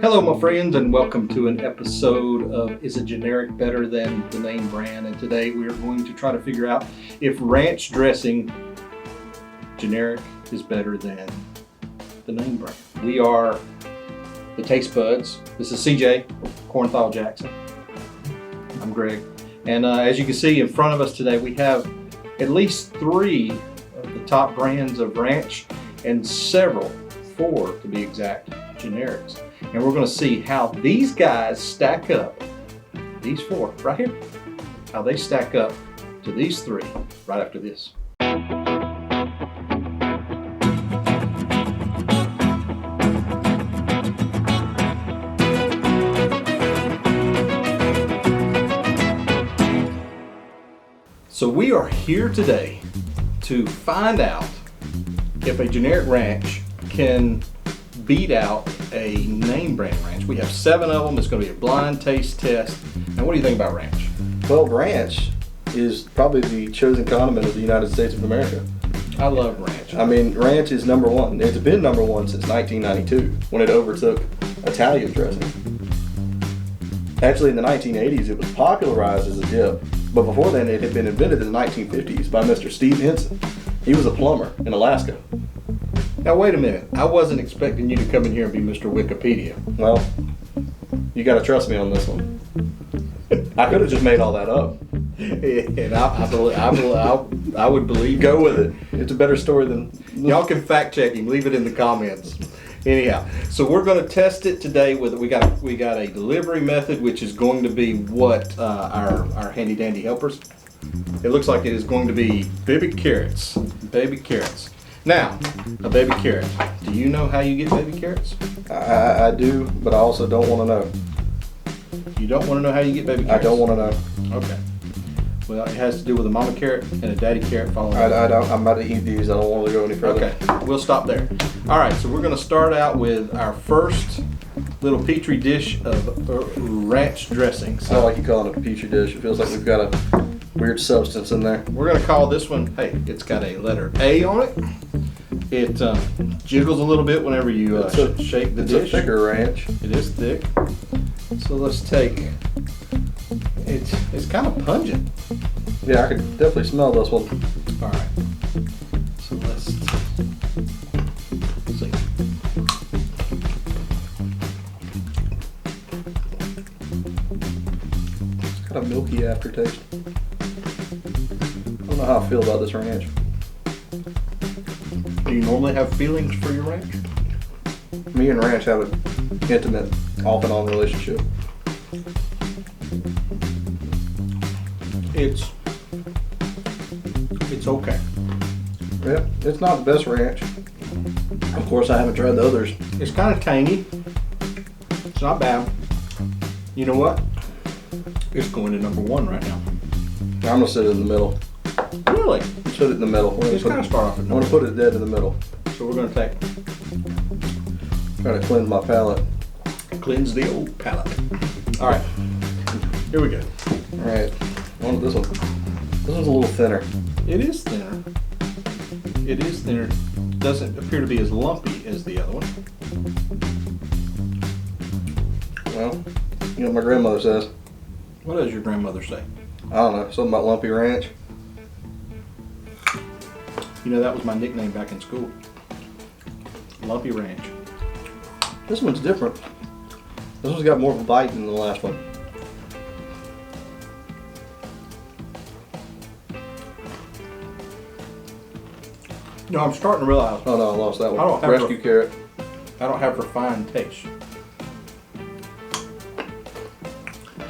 Hello my friends, and welcome to an episode of Is a Generic Better Than the Name Brand? And today we are going to try to figure out if ranch dressing generic is better than the name brand. We are the Taste Buds. This is CJ, Cornthal Jackson. I'm Greg. And as you can see in front of us today, we have at least 3 of the top brands of ranch and several, 4 to be exact, generics. And we're going to see how these guys stack up, these 4 right here, how they stack up to these 3 right after this. So we are here today to find out if a generic ranch can beat out a name brand ranch. We have 7 of them. It's going to be a blind taste test. And what do you think about ranch? Well, ranch is probably the chosen condiment of the United States of America. I love ranch. I mean, ranch is number one. It's been number one since 1992 when it overtook Italian dressing. Actually, in the 1980s, it was popularized as a dip. But before then, it had been invented in the 1950s by Mr. Steve Henson. He was a plumber in Alaska. Now, wait a minute. I wasn't expecting you to come in here and be Mr. Wikipedia. Well, you got to trust me on this one. I could have just made all that up. And I would believe. Go with it. It's a better story than... Y'all can fact check him. Leave it in the comments. Anyhow, so we're going to test it today with we got a delivery method, which is going to be what our handy dandy helpers. It looks like it is going to be baby carrots. Baby carrots. Now, a baby carrot. Do you know how you get baby carrots? I do, but I also don't want to know. You don't want to know how you get baby carrots? I don't want to know. Okay. Well, it has to do with a mama carrot and a daddy carrot following. I don't. I'm about to eat these. I don't want to go any further. Okay, we'll stop there. All right, so we're going to start out with our first little petri dish of ranch dressing. I like you calling it a petri dish. It feels like we've got a weird substance in there. We're going to call this one, hey, it's got a letter A on it. It jiggles a little bit whenever you shake the dish. It's a thicker ranch. It is thick. So let's take, it's kind of pungent. Yeah, I could definitely smell this one. All right. So let's see. It's got a milky aftertaste. I don't know how I feel about this ranch. Do you normally have feelings for your ranch? Me and ranch have an intimate, off and on relationship. It's okay. Yeah, it's not the best ranch. Of course, I haven't tried the others. It's kind of tangy. It's not bad. You know what? It's going to number 1 right now. I'm gonna sit it in the middle. Really? Sit it in the middle. It's kind of start off at I'm gonna put it dead in the middle. So we're going to take, Trying to cleanse my palate. cleanse the old palate. All right. Here we go. All right, on to this one. This one's a little thinner. It is thinner. It is thinner. Doesn't appear to be as lumpy as the other one. Well, you know what my grandmother says. What does your grandmother say? I don't know, something about lumpy ranch. You know, that was my nickname back in school. Lumpy Ranch. This one's different. This one's got more of a bite than the last one. No, I'm starting to realize Oh no, I lost that one. I don't have Rescue carrot. I don't have refined taste.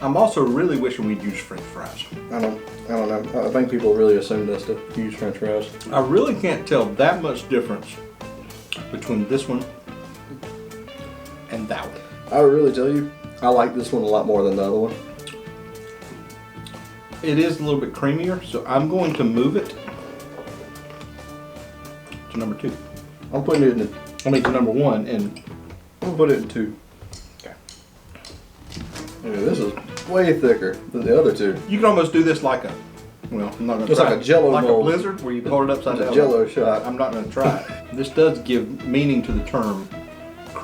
I'm also really wishing we'd use French fries. I don't know. I think people really assume this to use French fries. I really can't tell that much difference between this one and that one. I would really tell you, I like this one a lot more than the other one. It is a little bit creamier, so I'm going to move it to number 2. I'm putting it in. To number 1, and I'm gonna put it in 2. okay. Yeah, this is way thicker than the other 2. You can almost do this like a, well, I'm not going to It's try like a Jell-O like mold. a blizzard where you hold it upside It's down. a Jell-O shot. I'm not going to try it. This does give meaning to the term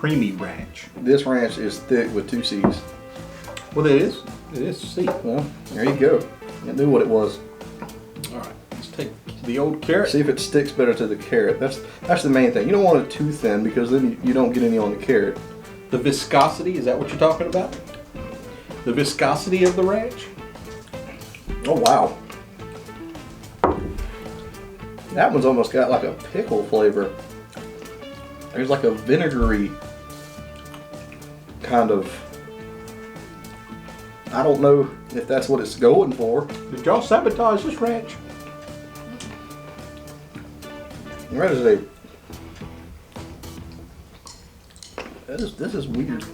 creamy ranch. This ranch is thick with 2 C's. Well, it is. It is C. Well, there you go. I knew what it was. All right, let's take the old carrot. See if it sticks better to the carrot. That's the main thing. You don't want it too thin because then you don't get any on the carrot. The viscosity, is that what you're talking about? The viscosity of the ranch? Oh, wow. That one's almost got like a pickle flavor. There's like a vinegary kind of, I don't know if that's what it's going for. Did y'all sabotage this ranch? Where is it? This is weird.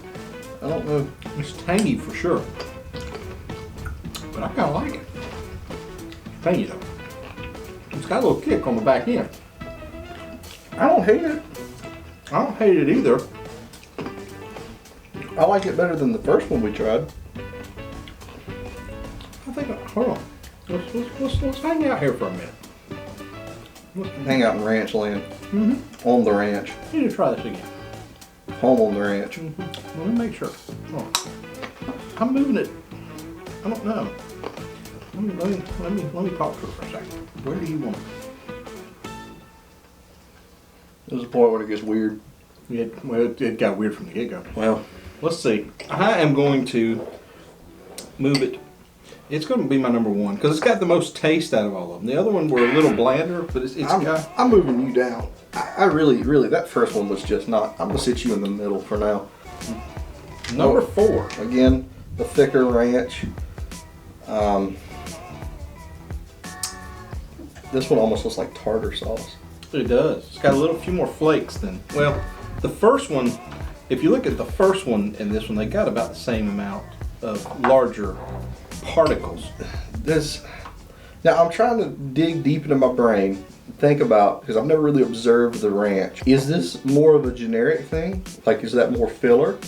I don't know. It's tangy for sure. But I kind of like it. Tangy though. It's got a little kick on the back end. I don't hate it. I don't hate it either. I like it better than the first one we tried. I think, hold on. Let's hang out here for a minute. Hang out in ranch land. Mm-hmm. On the ranch. You need to try this again. Home on the ranch. Mm-hmm. Let me make sure. Oh. I'm moving it. I don't know. Let me talk to her for a second. Where do you want it? There's a point where it gets weird. It got weird from the get-go. Well, let's see. I am going to move it. It's going to be my number one because it's got the most taste out of all of them. The other one were a little blander, but I'm moving you down. I really, that first one was just not. I'm gonna sit you in the middle for now. Number 4. Again, the thicker ranch. This one almost looks like tartar sauce. It does. It's got a few more flakes than, well, the first one, if you look at the first one and this one, they got about the same amount of larger particles. Now I'm trying to dig deep into my brain, think about, because I've never really observed the ranch. Is this more of a generic thing? Like, is that more filler?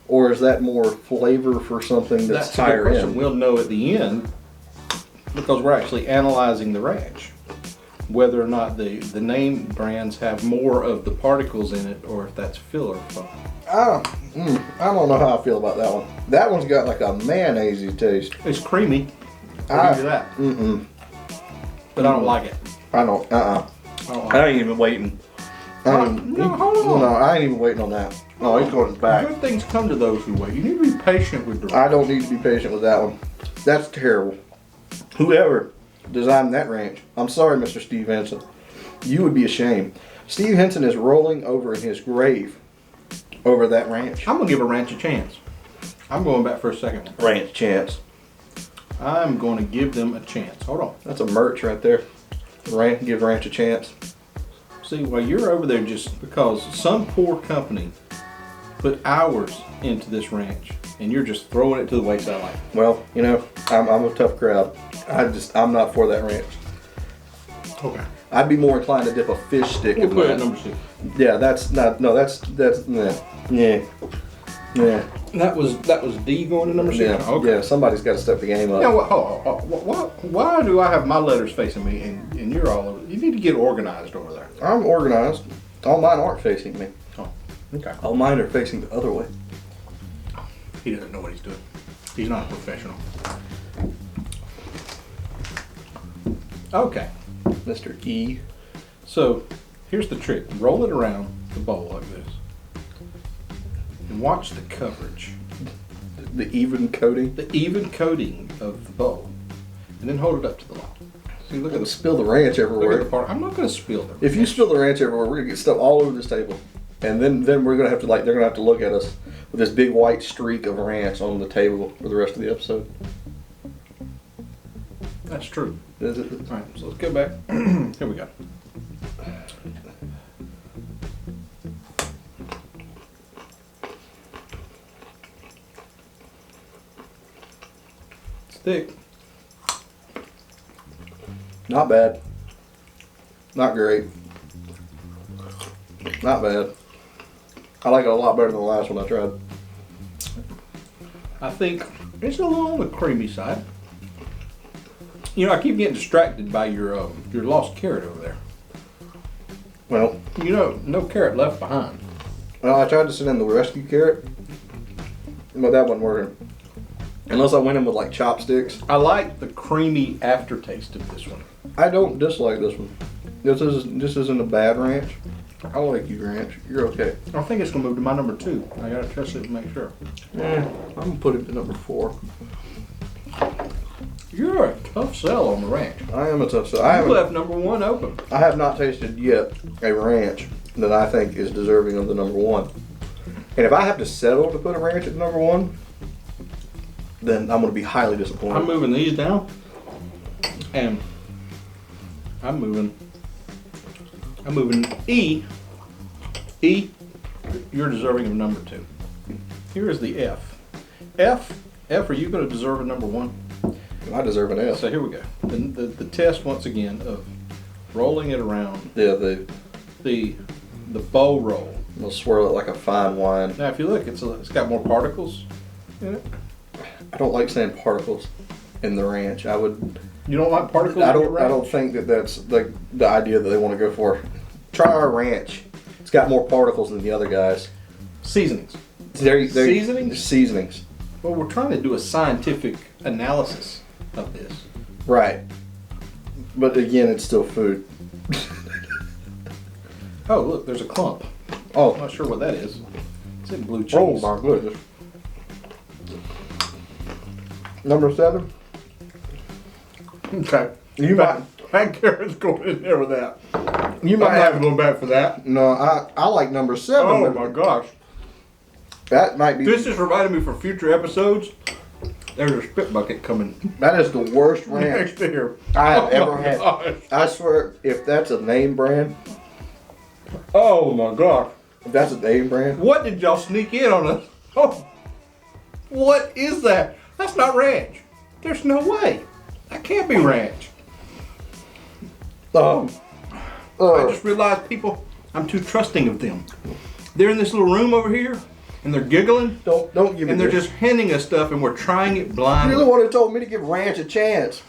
Or is that more flavor for something that's a good higher question. end? We'll know at the end because we're actually analyzing the ranch. Whether or not the name brands have more of the particles in it or if that's filler. I don't know how I feel about that one. That one's got like a mayonnaise taste. It's creamy. I'll give you that. But I don't like it. I don't. I ain't even waiting. Hold on. No, I ain't even waiting on that. No, he's going back. Good things come to those who wait. You need to be patient with the I don't need to be patient with that one. That's terrible. Whoever designed that ranch, I'm sorry, Mr. Steve Henson. You would be ashamed. Steve Henson is rolling over in his grave over that ranch. I'm going to give a ranch a chance. I'm going back for a second. Ranch chance. I'm going to give them a chance. Hold on. That's a merch right there. Give ranch a chance. See, well, you're over there just because some poor company put hours into this ranch and you're just throwing it to the wayside like. Well, you know, I'm a tough crowd. I'm not for that ranch. Okay. I'd be more inclined to dip a fish stick We'll in put it that. at number 6. Yeah, that's not. No, that's nah. Yeah. That was D going to number 6. Yeah. Okay. Yeah. Somebody's got to step the game up. Now, why do I have my letters facing me and you're all over? You need to get organized over there. I'm organized. All mine aren't facing me. Oh, okay. All mine are facing the other way. He doesn't know what he's doing. He's not a professional. Okay. Mr. E. So, here's the trick. Roll it around the bowl like this. And watch the coverage. The even coating. The even coating of the bowl. And then hold it up to the light. See, look at the Spill the ranch look at everywhere. the part. I'm not going to spill them. If you spill the ranch everywhere, we're gonna get stuff all over this table, and then we're gonna have to they're gonna have to look at us with this big white streak of ranch on the table for the rest of the episode. That's true. Is it? All right, so let's go back. Here we go. It's thick. Not bad. Not great. Not bad. I like it a lot better than the last one I tried. I think it's a little on the creamy side. You know, I keep getting distracted by your lost carrot over there. Well, You know, no carrot left behind. Well, I tried to send in the rescue carrot, but that wasn't working. Unless I went in with like chopsticks. I like the creamy aftertaste of this one. I don't dislike this one. This isn't a bad ranch. I like you, ranch. You're okay. I think it's gonna move to my number 2. I gotta test it to make sure. I'm gonna put it to number 4. You're a tough sell on the ranch. I am a tough sell. You left number 1 open. I have not tasted yet a ranch that I think is deserving of the number 1. And if I have to settle to put a ranch at number 1, then I'm gonna be highly disappointed. I'm moving these down, and I'm moving E. E, you're deserving of number 2. Here is the F. F, are you going to deserve a number 1? I deserve an S. So here we go. The test once again of rolling it around. Yeah, The bowl roll. we'll swirl it like a fine wine. Now if you look, it's got more particles in it. I don't like saying particles in the ranch. You don't like particles? I in your ranch? don't think that's like the idea that they want to go for. Try our ranch. It's got more particles than the other guys. Seasonings. Seasonings? Seasonings. Well, we're trying to do a scientific analysis of this. Right. But again, it's still food. Oh, look, there's a clump. Oh. I'm not sure what that is. It's in blue cheese. Oh my goodness. Number 7. Okay. You might. That carrot's going in there with that. You might I'm have not going back for that. No, I like number 7. Oh my gosh. That might be. This is reminding me for future episodes. There's a spit bucket coming That is the worst ranch next to here. I have Oh ever my had. gosh. I swear, if that's a name brand, Oh my gosh. if that's a name brand, What did y'all sneak in on us? Oh. What is that? That's not ranch. There's no way. That can't be ranch. I just realized people, I'm too trusting of them. They're in this little room over here, and they're giggling, don't give me. and they're this. just handing us stuff, and we're trying it You're blindly. the one who told me to give ranch a chance.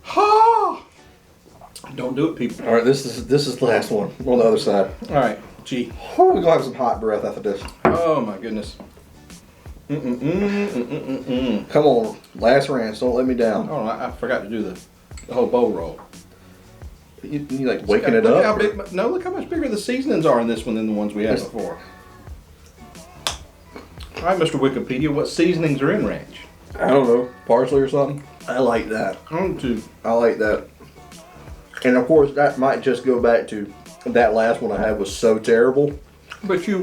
Ha! Don't do it, people. All right, this is the last one. On the other side. All right, gee. We're gonna have some hot breath after this. Oh my goodness. Come on, last ranch. Don't let me down. Oh, I forgot to do the whole bowl roll. You like waking it Look up? how big, no, look how much bigger the seasonings are in this one than the ones we had before. All right, Mr. Wikipedia, what seasonings are in ranch? I don't know, parsley or something. I like that. I like that. And of course, that might just go back to that last one I had was so terrible. But you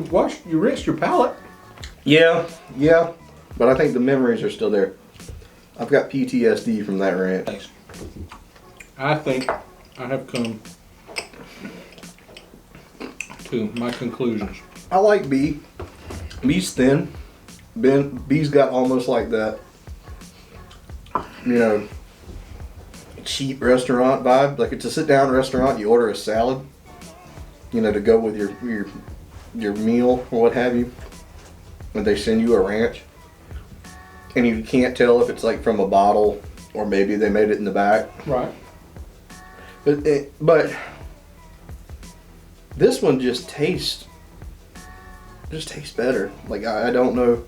rinsed your palate. Yeah. But I think the memories are still there. I've got PTSD from that ranch. Thanks. I think I have come to my conclusions. I like B. B's thin. B's got almost like that, cheap restaurant vibe. Like it's a sit-down restaurant. You order a salad, to go with your meal or what have you, and they send you a ranch, and you can't tell if it's like from a bottle or maybe they made it in the back. Right. But this one just tastes better. Like I don't know.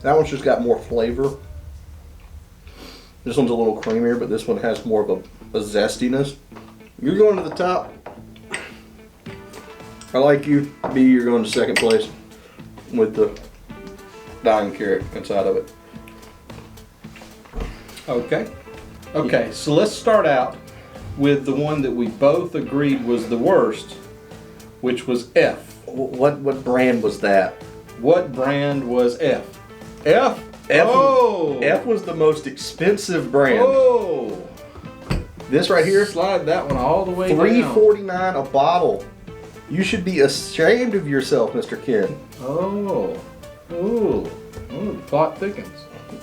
That one's just got more flavor. This one's a little creamier, but this one has more of a zestiness. You're going to the top. I like you. B, you're going to second place with the dying carrot inside of it. Okay, so let's start out with the one that we both agreed was the worst, which was F. What brand was that? What brand was F? F? Oh! F was the most expensive brand. Oh! This right here, Slide that one all the way down. $3.49 a bottle. You should be ashamed of yourself, Mr. Ken. Oh. Ooh. Ooh, the plot thickens.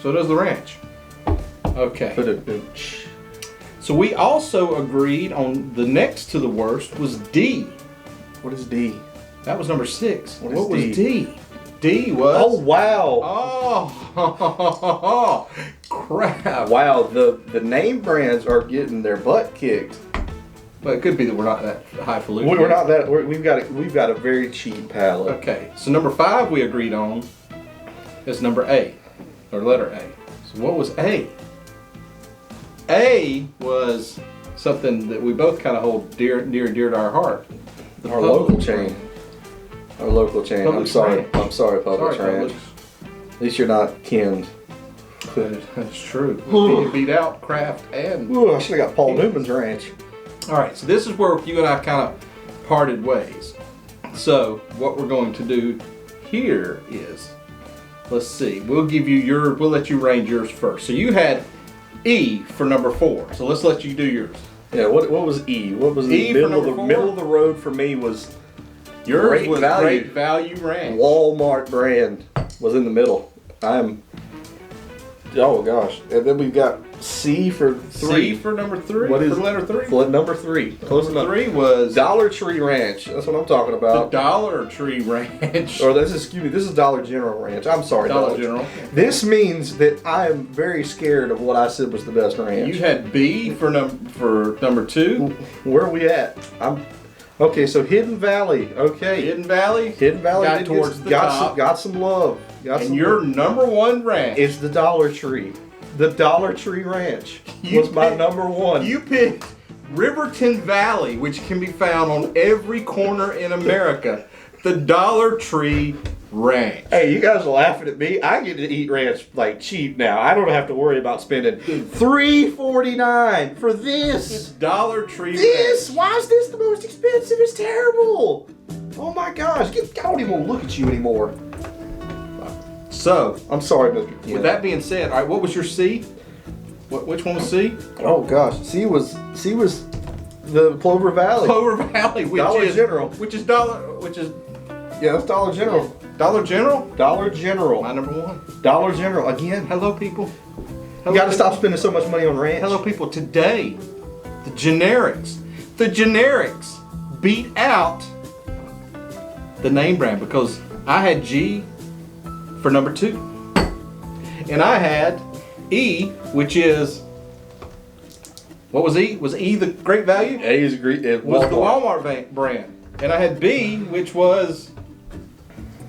So does the ranch. Okay. So we also agreed on the next to the worst was D. What is D? That was number 6. What was D? D? D was... Oh, wow. Oh, crap. Wow, the name brands are getting their butt kicked. Well, it could be that we're not that highfalutin. We're not that. We've got a very cheap palate. Okay, so number 5 we agreed on is number A, or letter A. So what was A? A was something that we both kind of hold dear to our heart. Our local chain. Our local chain. Publix I'm sorry. Ranch. I'm sorry, Publix Ranch. At least you're not kinned. That's true. You beat out Kraft and. Ooh, I should have got Paul Newman's ranch. All right, so this is where you and I kind of parted ways. So what we're going to do here is, let's see, we'll let you range yours first. So you had E for number 4. So let's let you do yours. Yeah. What was E? What was E the for middle of the number 4? middle of the road for me was Yours Great was Value. Great Value Ranch. Walmart brand was in the middle. Oh gosh, and then we've got C for 3. C for number 3. What is for letter 3? Number 3? Close Number enough. 3 was Dollar Tree Ranch. That's what I'm talking the about. Dollar Tree Ranch. Or this is Dollar General Ranch. I'm sorry, Dollar General. This means that I am very scared of what I said was the best ranch. You had B for number 2. Where are we at? Okay. So Hidden Valley. Okay. Hidden Valley. Got towards the top. Got some love. And your number 1 ranch is the Dollar Tree. The Dollar Tree Ranch was my number 1. You picked Riverton Valley, which can be found on every corner in America. The Dollar Tree Ranch. Hey, you guys are laughing at me. I get to eat ranch like cheap now. I don't have to worry about spending $3.49 for this. Dollar Tree This? Ranch. Why is this the most expensive? It's terrible. Oh my gosh. I don't even want to look at you anymore. So, I'm sorry, Mr. Ken. with that being said, all right, what was your C? Which one was C? Oh gosh. C was the Clover Valley. Clover Valley, Dollar General. which is Yeah, that's Dollar General. Dollar General? Dollar General. My number 1. Dollar General. Again. Hello, people. You gotta stop spending so much money on ranch. Hello, people. Today, the generics beat out the name brand because I had G for number 2, and I had E, which is what was E? Was E the Great Value? A is great. Was the Walmart brand, and I had B, which was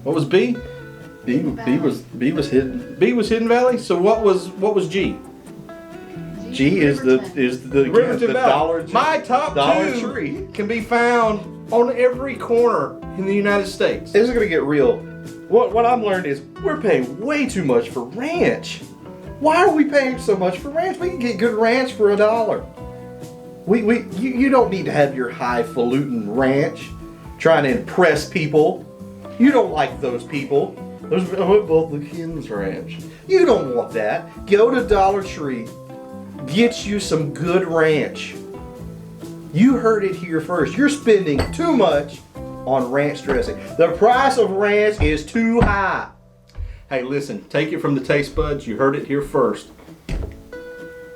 what was B? B was hidden. B was Hidden Valley. So what was G? G is the Riverton Valley. Dollar. My top Dollar 2 Tree can be found on every corner in the United States. This is gonna get real. What I'm learning is we're paying way too much for ranch. Why are we paying so much for ranch? We can get good ranch for $1. You don't need to have your highfalutin ranch trying to impress people. You don't like those people. Those both the Ken's ranch. You don't want that. Go to Dollar Tree. Get you some good ranch. You heard it here first. You're spending too much on ranch dressing. The price of ranch is too high. Hey, listen, take it from the taste buds. You heard it here first.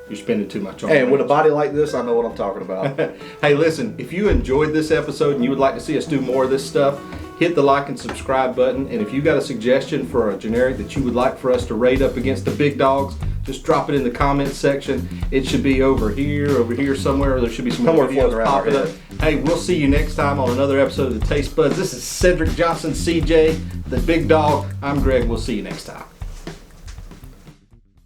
You're spending too much on Hey, ranch. with a body like this, I know what I'm talking about. Hey, listen, if you enjoyed this episode and you would like to see us do more of this stuff, hit the like and subscribe button. And if you got a suggestion for a generic that you would like for us to rate up against the big dogs, just drop it in the comments section. It should be over here somewhere. There should be some more Somewhere videos floating around popping our up. Hey, we'll see you next time on another episode of the Taste Buds. This is Cedric Johnson, CJ, the big dog. I'm Greg. We'll see you next time.